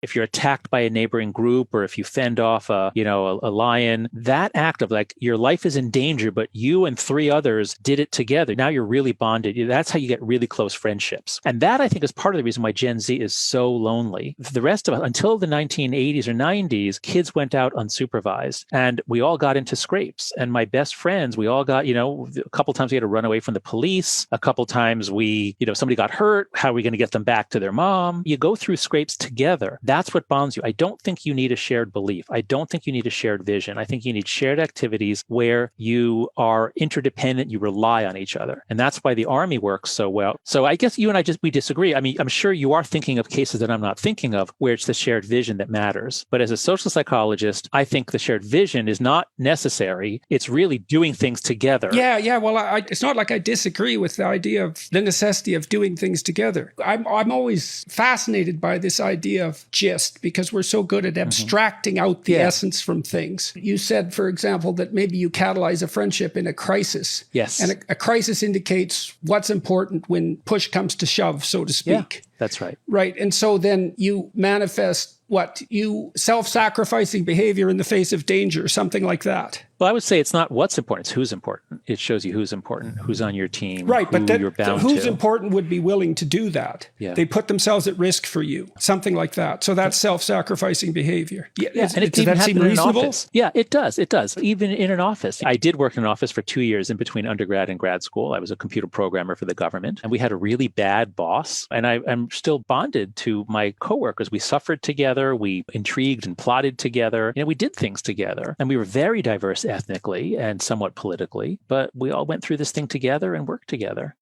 if you're attacked by a neighboring group, or if you fend off a lion, that act of like your life is in danger, but you and three others did it together. Now you're really bonded. That's how you get really close friendships. And that, I think, is part of the reason why Gen Z is so lonely. The rest of us, until the 1980s or 90s, kids went out unsupervised and we all got into scrapes. And my best friends, we all got, a couple times we had to run away from the police. A couple times somebody got hurt. How are we going to get them back to their mom? You go through scrapes together. That's what bonds you. I don't think you need a shared belief. I don't think you need a shared vision. I think you need shared activities where you are interdependent, you rely on each other. And that's why the Army works so well. So I guess you and we disagree. I mean, I'm sure you are thinking of cases that I'm not thinking of where it's the shared vision that matters. But as a social psychologist, I think the shared vision is not necessary. It's really doing things together. Yeah. Well, it's not like I disagree with the idea of the necessity of doing things together. I'm always fascinated by this idea of gist because we're so good at abstracting out the essence from things. You said, for example, that maybe you catalyze a friendship in a crisis. Yes. And a crisis indicates what's important when push comes to shove, so to speak. Yeah, that's right. Right. And so then you manifest self-sacrificing behavior in the face of danger, something like that. Well, I would say it's not what's important, it's who's important. It shows you who's important, who's on your team, right, but you're bound who's to. important would be willing to do that. Yeah. They put themselves at risk for you, something like that. So that's self-sacrificing behavior. And it does that seem reasonable? Yeah, it does. It does. Even in an office. I did work in an office for 2 years in between undergrad and grad school. I was a computer programmer for the government, and we had a really bad boss. And I'm still bonded to my coworkers. We suffered together. We intrigued and plotted together. We did things together. And we were very diverse ethnically and somewhat politically, but we all went through this thing together and worked together.